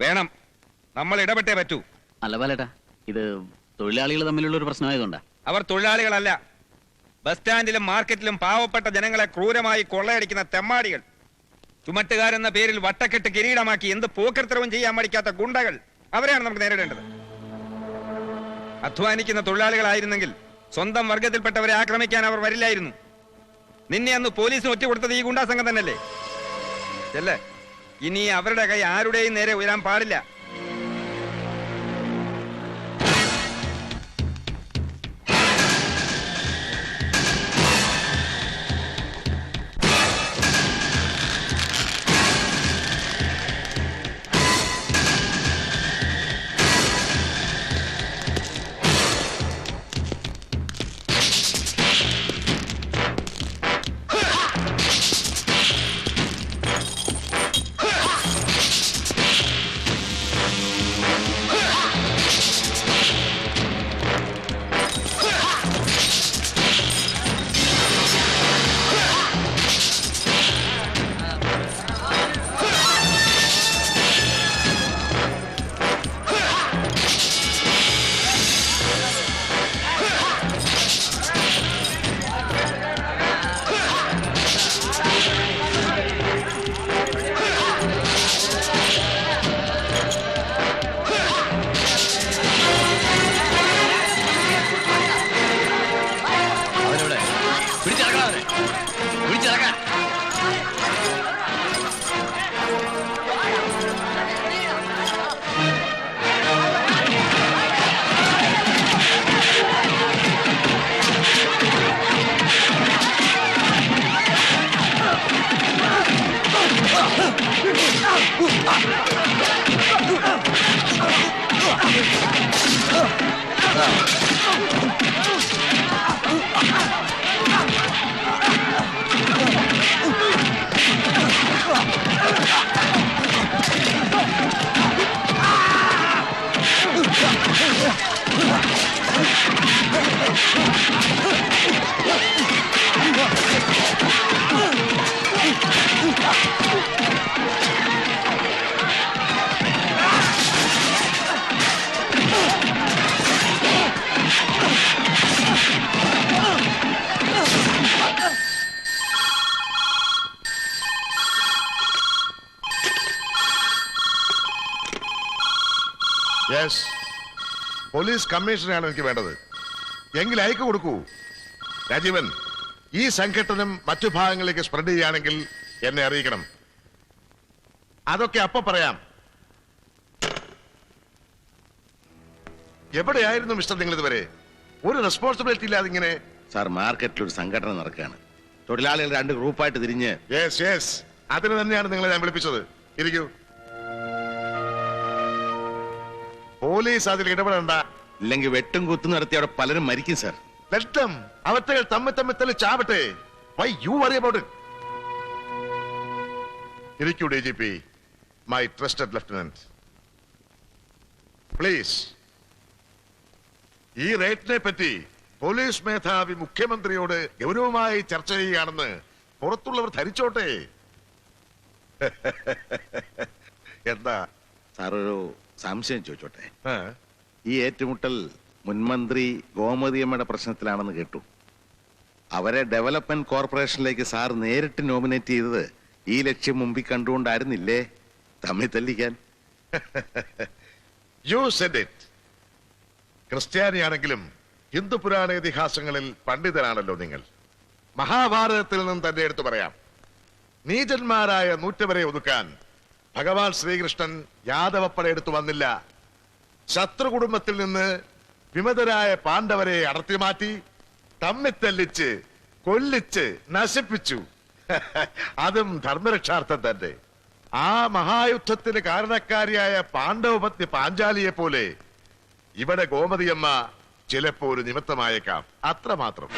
വേണം. നമ്മൾ ഇടപെട്ടേ പറ്റൂ. അല്ല ബാലേട്ടാ, ഇത് തൊഴിലാളികൾ തമ്മിലുള്ള ഒരു പ്രശ്നമായതുകൊണ്ടാ. അവർ തൊഴിലാളികളല്ല. ബസ് സ്റ്റാൻഡിലും മാർക്കറ്റിലും പാവപ്പെട്ട ജനങ്ങളെ ക്രൂരമായി കൊള്ളയടിക്കുന്ന തെമ്മാടികൾ, ചുമട്ടുകാരെന്ന പേരിൽ വട്ടക്കെട്ട് കിരീടമാക്കി എന്ത് പോക്കർത്തരവും ചെയ്യാൻ മടിക്കാത്ത ഗുണ്ടകൾ, അവരെയാണ് നമുക്ക് നേരിടേണ്ടത്. അധ്വാനിക്കുന്ന തൊഴിലാളികളായിരുന്നെങ്കിൽ സ്വന്തം വർഗത്തിൽപ്പെട്ടവരെ ആക്രമിക്കാൻ അവർ വരില്ലായിരുന്നു. നിന്നെ അന്ന് പോലീസിന് ഒറ്റ കൊടുത്തത് ഈ ഗുണ്ടാ സംഘം തന്നെയല്ലേ? ചെല്ലേ, ഇനി അവരുടെ കൈ ആരുടെയും നേരെ ഉയരാൻ പാടില്ല. പോലീസ് കമ്മീഷണറാണ് എനിക്ക് വേണ്ടത്. എങ്കിൽ അയക്ക് കൊടുക്കൂ. രാജീവൻ, ഈ സംഘടനം മറ്റു ഭാഗങ്ങളിലേക്ക് സ്പ്രെഡ് ചെയ്യുകയാണെങ്കിൽ എന്നെ അറിയിക്കണം. അതൊക്കെ അപ്പൊ പറയാം. എവിടെയായിരുന്നു മിസ്റ്റർ നിങ്ങൾ ഇതുവരെ? ഒരു റെസ്പോൺസിബിലിറ്റി ഇല്ലാതെ ഇങ്ങനെ. സാർ, മാർക്കറ്റിൽ ഒരു സംഘടന നടക്കുകയാണ്. തൊഴിലാളികൾ 2 ഗ്രൂപ്പായിട്ട് തിരിഞ്ഞ്. അതിന് തന്നെയാണ് നിങ്ങളെ ഞാൻ വിളിപ്പിച്ചത്. ഇരിക്കൂ. പോലീസ് അതിൽ ഇടപെടണ്ട. ഇല്ലെങ്കിൽ വെട്ടും കുത്തും നടത്തി അവിടെ പലരും മരിക്കും സാർ. ലക്ഷം അവറ്റകൾ തമ്മിൽ ചാവട്ടെ. Why you worry about it? ഇരിക്കൂ DGP, my trusted lieutenant. Please, ഈ റേറ്റിനെ പറ്റി പോലീസ് മേധാവി മുഖ്യമന്ത്രിയോട് ഗൗരവമായി ചർച്ച ചെയ്യുകയാണെന്ന് പുറത്തുള്ളവർ ധരിച്ചോട്ടെ. എന്താ സാർ, ഒരു സംശയം ചോദിച്ചോട്ടെ? ഈ ഏറ്റുമുട്ടൽ മുൻമന്ത്രി ഗോമതിയമ്മയുടെ പ്രശ്നത്തിലാണെന്ന് കേട്ടു. അവരെ ഡെവലപ്മെന്റ് കോർപ്പറേഷനിലേക്ക് സാർ നേരിട്ട് നോമിനേറ്റ് ചെയ്തത് ഈ ലക്ഷ്യം മുമ്പിൽ കണ്ടുകൊണ്ടായിരുന്നില്ലേ? തമ്മിൽ തല്ലിക്കാൻ. You said it. ക്രിസ്ത്യാനിയാണെങ്കിലും ഹിന്ദു പുരാണ ഇതിഹാസങ്ങളിൽ പണ്ഡിതനാണല്ലോ നിങ്ങൾ. മഹാഭാരതത്തിൽ നിന്നും തന്നെ എടുത്തു പറയാം. നീചന്മാരായ 100 വരെ ഒതുക്കാൻ ഭഗവാൻ ശ്രീകൃഷ്ണൻ യാദവപ്പട എടുത്തു വന്നില്ല. ശത്രു കുടുംബത്തിൽ നിന്ന് വിമതരായ പാണ്ഡവരെ അടർത്തി മാറ്റി തമ്മിത്തല്ലിച്ച് കൊല്ലിച്ച് നശിപ്പിച്ചു. അതും ധർമ്മരക്ഷാർത്ഥം തന്നെ. ആ മഹായുദ്ധത്തിന് കാരണക്കാരിയായ പാണ്ഡവപത്നി പാഞ്ചാലിയെ പോലെ ഇവിടെ ഗോമതിയമ്മ ചിലപ്പോ ഒരു നിമിത്തമായേക്കാം. അത്രമാത്രം.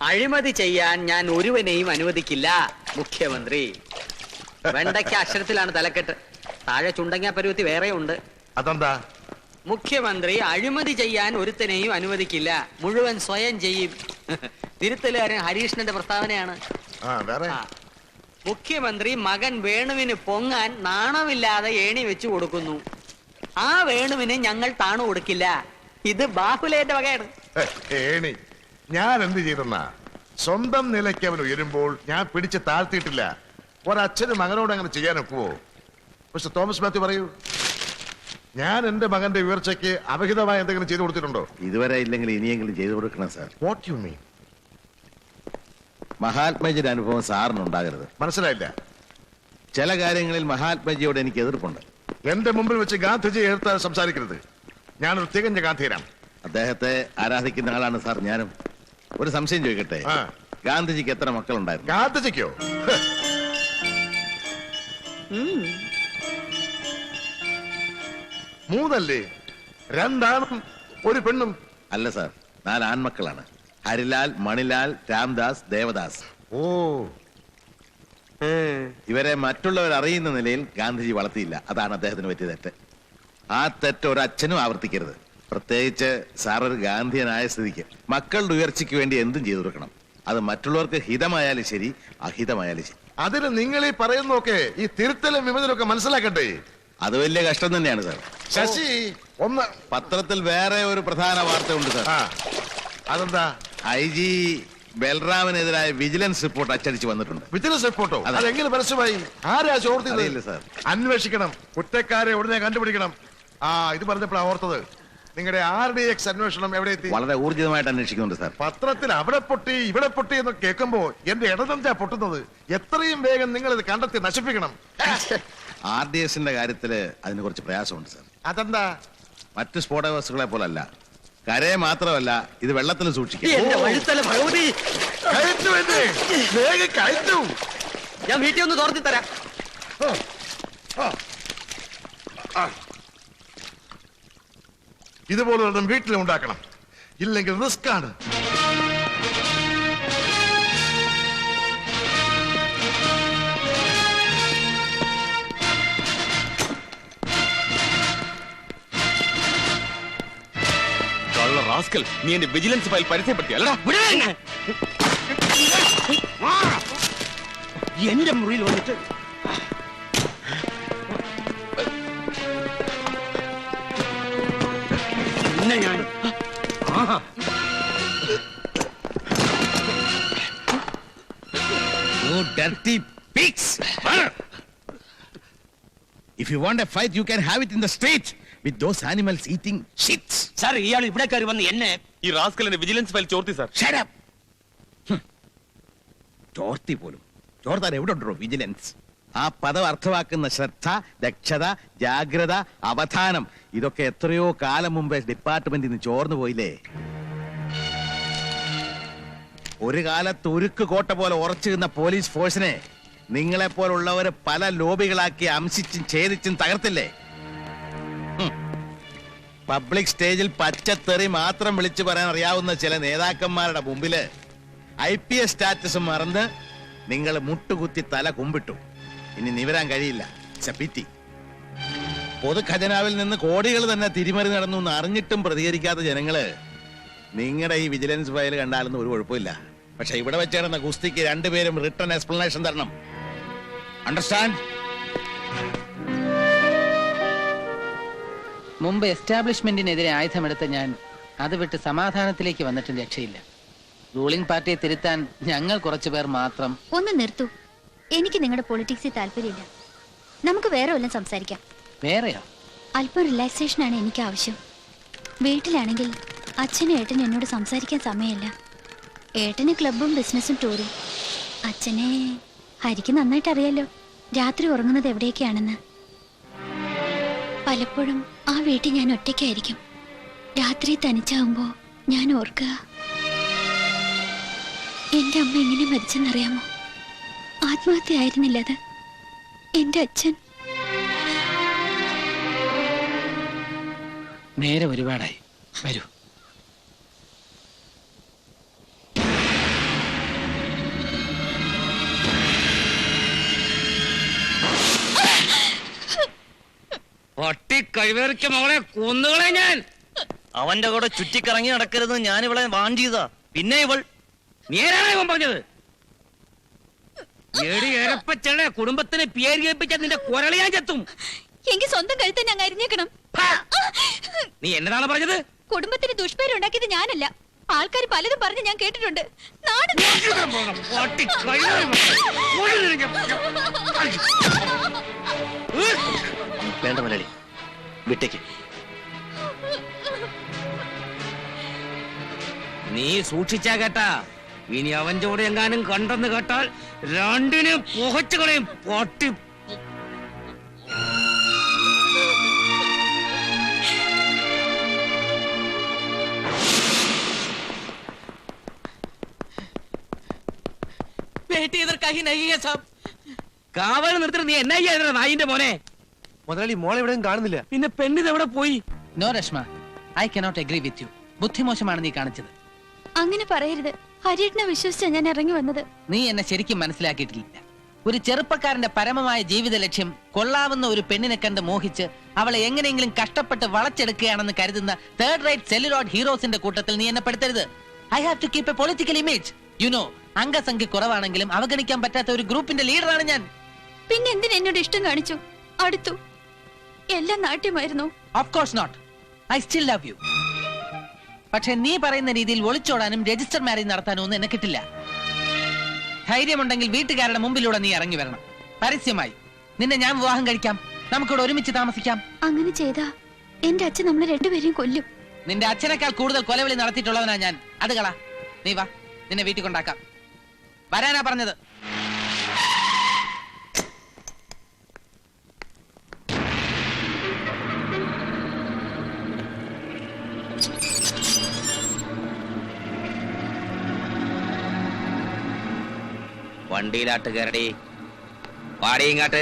അഴിമതി ചെയ്യാൻ ഞാൻ ഒരുവനെയും അനുവദിക്കില്ല മുഖ്യമന്ത്രി. വെണ്ടയ്ക്ക അക്ഷരത്തിലാണ് തലക്കെട്ട്. താഴെ ചുണ്ടങ്ങ പരുവത്തി വേറെ ഉണ്ട്. അതെന്താ? മുഖ്യമന്ത്രി അഴിമതി ചെയ്യാൻ ഒരുത്തനെയും അനുവദിക്കില്ല, മുഴുവൻ സ്വയം ചെയ്യും. തിരുത്തലുകാരൻ ഹരീഷ്ണന്റെ പ്രസ്താവനയാണ്. ആ വേറെ ആ. മുഖ്യമന്ത്രി മകൻ വേണുവിന് പൊങ്ങാൻ നാണമില്ലാതെ ഏണി വെച്ചു കൊടുക്കുന്നു. ആ വേണുവിന് ഞങ്ങൾ താണു കൊടുക്കില്ല. ഇത് ബാഹുലേന്റെ വകയാണ്. ഏണി ഞാൻ എന്ത് ചെയ്തെന്നാ, സ്വന്തം നിലയ്ക്ക് അവൻ ഉയരുമ്പോൾ ഞാൻ പിടിച്ച് താഴ്ത്തിയിട്ടില്ല. ഒരച്ഛന് മകനോട് അങ്ങനെ ചെയ്യാൻ ഒക്കുവോ? മിസ്റ്റർ തോമസ് മാത്യു പറയൂ, ഞാൻ എന്റെ മകന്റെ ഉയർച്ചയ്ക്ക് അവിഹിതമായ എന്തെങ്കിലും ചെയ്തു കൊടുത്തിട്ടുണ്ടോ? ഇതുവരെ ഇല്ലെങ്കിൽ ഇനിയെങ്കിലും ചെയ്തു കൊടുക്കണം സാർ. What you mean? മഹാത്മജിയുടെ അനുഭവം സാറിനുണ്ടാകരുത്. മനസ്സിലായില്ല. ചില കാര്യങ്ങളിൽ മഹാത്മജിയോട് എനിക്ക് എതിർപ്പുണ്ട്. എന്റെ മുമ്പിൽ വെച്ച് ഗാന്ധിജി എതിർത്താൽ സംസാരിക്കരുത്. ഞാനൊരു തികഞ്ഞ ഗാന്ധിയനാണ്. അദ്ദേഹത്തെ ആരാധിക്കുന്ന ആളാണ് സാർ ഞാനും. ഒരു സംശയം ചോദിക്കട്ടെ, ആ. ഗാന്ധിജിക്ക് എത്ര മക്കളുണ്ടായിരുന്നു? ഗാന്ധിജിക്കോ? ഹ്. മൂന്നല്ലേ? രണ്ടാണും ഒരു പെണ്ണും. അല്ല സാർ, 4 ആൺമക്കളാണ്. ഹരിലാൽ, മണിലാൽ, രാംദാസ്, ദേവദാസ്. ഓ, ഇവരെ മറ്റുള്ളവർ അറിയുന്ന നിലയിൽ ഗാന്ധിജി വളർത്തിയില്ല. അതാണ് അദ്ദേഹത്തിന് പറ്റിയ തെറ്റ്. ആ തെറ്റ് ഒരച്ഛനും ആവർത്തിക്കരുത്. പ്രത്യേകിച്ച് സാർ ഒരു ഗാന്ധിയനായ സ്ഥിതിക്ക് മക്കളുടെ ഉയർച്ചയ്ക്ക് വേണ്ടി എന്തും ചെയ്തു കൊടുക്കണം. അത് മറ്റുള്ളവർക്ക് ഹിതമായാലും ശരി, അഹിതമായാലും ശരി. അതിന് നിങ്ങൾ ഈ പറയുന്നൊക്കെ ഈ തിരുത്തലും വിമതലൊക്കെ മനസ്സിലാക്കട്ടെ. അത് വലിയ കഷ്ടം തന്നെയാണ് സാർ. ശശി ഒന്ന് പത്രത്തിൽ വേറെ ഒരു പ്രധാന വാർത്ത ഉണ്ട് സാർ. ആ, അതെന്താ? IG ബൽറാമിനെതിരായ വിജിലൻസ് റിപ്പോർട്ട് അച്ചടിച്ച് വന്നിട്ടുണ്ട്. വിജിലൻസ് റിപ്പോർട്ടോ? അതെ. അതെങ്ങനെ പരസ്യമായി? ആരാ ചോർത്തിയത്? അറിയില്ല സാർ. അന്വേഷിക്കണം, കുറ്റക്കാരെ ഉടനെ കണ്ടുപിടിക്കണം. ആ, ഇത് പറഞ്ഞപ്പോഴാണ് ഓർത്തത്. നിങ്ങളുടെ RDX അന്വേഷണം എവിടെ എത്തി? വളരെ ഊർജിതമായിട്ട് അന്വേഷിക്കുന്നുണ്ട് സാർ. പത്രത്തിൽ അവിടെ പൊട്ടി ഇവിടെ പൊട്ടി എന്ന് കേൾക്കുമ്പോ എന്റെ ഇടനെഞ്ചാ പൊട്ടുന്നത്. എത്രയും വേഗം നിങ്ങൾ ഇത് കണ്ടെത്തി നശിപ്പിക്കണം. RDSന്റെ കാര്യത്തില് അതിന് കുറച്ച് പ്രയാസമുണ്ട് സാർ. അതെന്താ? മറ്റ് സ്ഫോടക വസ്തുക്കളെ പോലല്ല, കരയെ മാത്രമല്ല ഇത് വെള്ളത്തിൽ സൂക്ഷിക്കും. എന്റെ വഴുത്തല ഭഗവതി, കയറ്റു എന്നെ, വേഗം കയറ്റു. ഞാൻ വീട്ടിൽ ഒന്ന് തോർത്തി തരാം. ഇതുപോലെ ഒരെണ്ണം വീട്ടിൽ ഉണ്ടാക്കണം, ഇല്ലെങ്കിൽ റിസ്ക് ആണ്. റാസ്കൽ, നീ എന്റെ വിജിലൻസ് ഫയൽ പരിചയപ്പെടുത്തി അല്ലടാ? എന്റെ മുറിയിൽ വന്നിട്ട് പിന്നെ ഞാൻ You dirty pigs! If you want a fight, you can have it in the street with those animals eating shits. സാർ, ഇയാൾ ഇവിടെ കയറി വന്ന് എന്നെ ഈ റാസ്കലിന്റെ വിജിലൻസ് ഫയൽ ചോർത്തി സാർ. Shut up! ചോർത്തി പോലും. ചോർത്താൻ എവിടെ ഉണ്ടോ വിജിലൻസ്? ആ പദം അർത്ഥമാക്കുന്ന ശ്രദ്ധ, ദക്ഷത, ജാഗ്രത, അവധാനം, ഇതൊക്കെ എത്രയോ കാലം മുമ്പേ ഡിപ്പാർട്ട്മെന്റിൽ നിന്ന് ചോർന്നു പോയില്ലേ? ഒരു കാലത്ത് ഉരുക്ക് കോട്ട പോലെ ഉറച്ചു നിന്ന പോലീസ് ഫോഴ്സിനെ നിങ്ങളെപ്പോലുള്ളവര് പല ലോബികളാക്കി അംശിച്ചും ഛേദിച്ചും തകർത്തില്ലേ? പബ്ലിക് സ്റ്റേജിൽ പച്ചത്തെറി മാത്രം വിളിച്ചു പറയാൻ അറിയാവുന്ന ചില നേതാക്കന്മാരുടെ മുമ്പില് IPS സ്റ്റാറ്റസ് മറന്ന് നിങ്ങൾ മുട്ടുകുത്തി തല കുമ്പിട്ടു. ഇനി നിവരാൻ കഴിയില്ല. പിറ്റി. പൊതു ഖജനാവിൽ നിന്ന് കോടികൾ തന്നെ തിരിമറി നടന്നു എന്ന് അറിഞ്ഞിട്ടും പ്രതികരിക്കാത്ത ജനങ്ങള് നിങ്ങളുടെ ഈ വിജിലൻസ് ഫയൽ കണ്ടാലൊന്നും ഒരു കുഴപ്പമില്ല. പക്ഷെ ഇവിടെ വെച്ച് കിടന്ന കുസ്തിക്ക് രണ്ടുപേരും റിട്ടേൺ എക്സ്പ്ലനേഷൻ തരണം. അണ്ടർസ്റ്റാൻഡ്? മുമ്പ് എസ്റ്റാബ്ലിഷ്മെന്റിനെതിരെ ആയുധമെടുത്ത ഞാൻ അത് വിട്ട് സമാധാനത്തിലേക്ക് വന്നിട്ടും രക്ഷയില്ല. റൂളിംഗ് പാർട്ടിയെ തിരുത്താൻ ഞങ്ങൾ കുറച്ചുപേർ മാത്രം. ഒന്ന് നിർത്തൂ. എനിക്ക് നിങ്ങളുടെ പൊളിറ്റിക്സിൽ താല്പര്യമില്ല. നമുക്ക് വേറെ വല്ലതും സംസാരിക്കാം. വേറെയോ? അല്പം റിലാക്സേഷൻ ആണ് എനിക്ക് ആവശ്യം. വീട്ടിലാണെങ്കിൽ അച്ഛനും ഏട്ടനും എന്നോട് സംസാരിക്കാൻ സമയമില്ല. ഏട്ടന് ക്ലബും ബിസിനസ്സും ടൂറും. അച്ഛനെ ഹരിക്ക് നന്നായിട്ട് അറിയാലോ രാത്രി ഉറങ്ങുന്നത് എവിടെയൊക്കെയാണെന്ന്. പലപ്പോഴും ആ വീട്ടിൽ ഞാൻ ഒറ്റയ്ക്കായിരിക്കും. രാത്രി തനിച്ചാവുമ്പോ ഞാൻ ഓർക്കുക, എന്റെ അമ്മ എങ്ങനെ മരിച്ചെന്നറിയാമോ? ആത്മഹത്യ ആയിരുന്നില്ല അത്. എന്റെ അച്ഛൻ. നേരെ ഒരുപാടായി. വരൂ. പട്ടി കഴിവേറിച്ച മകളെ കൊന്നുകളെ ഞാൻ. അവന്റെ കൂടെ ചുറ്റിക്കറങ്ങി നടക്കരുത് ഞാൻ ഇവളെ വാണ്ടിയതാ. പിന്നെ ഇവൾ നേരാണോ ഇവൻ പറഞ്ഞത്? എടപ്പച്ചളെ കുടുംബത്തിനെ പേര് കേൾപ്പിച്ച നിന്റെ കുരളയാൻ ചെത്തും. എങ്കിൽ സ്വന്തം കഴുത്ത് ഞങ്ങൾ അരിഞ്ഞേക്കണം. നീ എന്നതാണ് പറഞ്ഞത്? കുടുംബത്തിന് ദുഷ്പേരുണ്ടാക്കിയത് ഞാനല്ല, ആൾക്കാർ പലതും പറഞ്ഞ് ഞാൻ കേട്ടിട്ടുണ്ട്. വേണ്ട മലയാളി, വിട്ടേക്ക്. നീ സൂക്ഷിച്ചാ കേട്ടാ, ഇനി അവൻ ചോടെ എങ്ങാനും കണ്ടെന്ന് കേട്ടാൽ രണ്ടിനും പുകച്ചു കളയും. പൊട്ടി കാവൽ നിർത്തി നീ എന്നാ ചെയ്യാ നായിന്റെ മോനെ? മുതലാളി മോളെ എവിടെയും കാണുന്നില്ല. പിന്നെ പെണ്ണിത് എവിടെ പോയി? No Reshma, I cannot agree with you. ബുദ്ധിമോശമാണ് നീ കാണിച്ചത്. അങ്ങനെ പറയരുത്. ഹരിയേട്ടനെ വിശ്വസിച്ചാ ഞാൻ ഇറങ്ങി വന്നത്. നീ എന്നെ ശരിക്കും മനസ്സിലാക്കിയിട്ടില്ല. ഒരു ചെറുപ്പക്കാരന്റെ പരമമായ ജീവിത ലക്ഷ്യം കൊള്ളാവുന്ന ഒരു പെണ്ണിനെ കണ്ട് മോഹിച്ച് അവളെ എങ്ങനെയെങ്കിലും കഷ്ടപ്പെട്ട് വളച്ചെടുക്കുകയാണെന്ന് കരുതുന്ന തേർഡ് റേറ്റ് സെല്ലുലോഡ് ഹീറോസിന്റെ കൂട്ടത്തിൽ നീ എന്നെ പെടുത്തരുത്. I have to keep a political image. You know, അംഗസംഖ്യ കുറവാണെങ്കിലും അവഗണിക്കാൻ പറ്റാത്ത ഒരു ഗ്രൂപ്പിന്റെ ലീഡറാണ് ഞാൻ. പിന്നെ എന്തിന് എന്നോട് ഇഷ്ടം കാണിച്ചു? അടുത്തു എല്ലാം നാട്യമായിരുന്നു. Of course not. I still love you. പക്ഷെ നീ പറയുന്ന രീതിയിൽ ഒളിച്ചോടാനും രജിസ്റ്റർ മാരേജ് നടത്താനും ഒന്നും എന്നെ കിട്ടില്ല. ധൈര്യമുണ്ടെങ്കിൽ വീട്ടുകാരുടെ മുമ്പിലൂടെ നീ ഇറങ്ങി വരണം. പരസ്യമായി നിന്നെ ഞാൻ വിവാഹം കഴിക്കാം, നമുക്കിവിടെ ഒരുമിച്ച് താമസിക്കാം. അങ്ങനെ ചെയ്താ എന്റെ അച്ഛൻ നമ്മളെ രണ്ടുപേരെയും കൊല്ലും. നിന്റെ അച്ഛനേക്കാൾ കൂടുതൽ കൊലവിളി നടത്തിയിട്ടുള്ളവനാ ഞാൻ. അത് കളാ, നീ വാ, നിന്നെ വീട്ടിൽ കൊണ്ടാക്കാം. വരാനാ പറഞ്ഞത്. വണ്ടിയിലാട്ട് കയറടി. പാടി ഇങ്ങാട്ട്.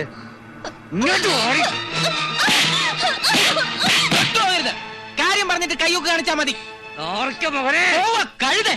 കാര്യം പറഞ്ഞിട്ട് കയ്യൊക്കെ കാണിച്ചാ മതി. കഴുതേ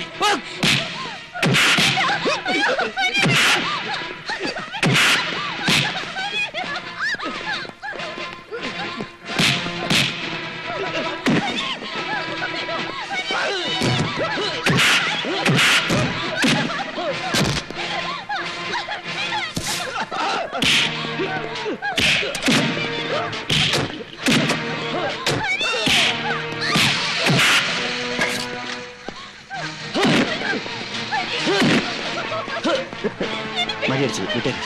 മരിയടിച്ചു, വിട്ടേക്ക്.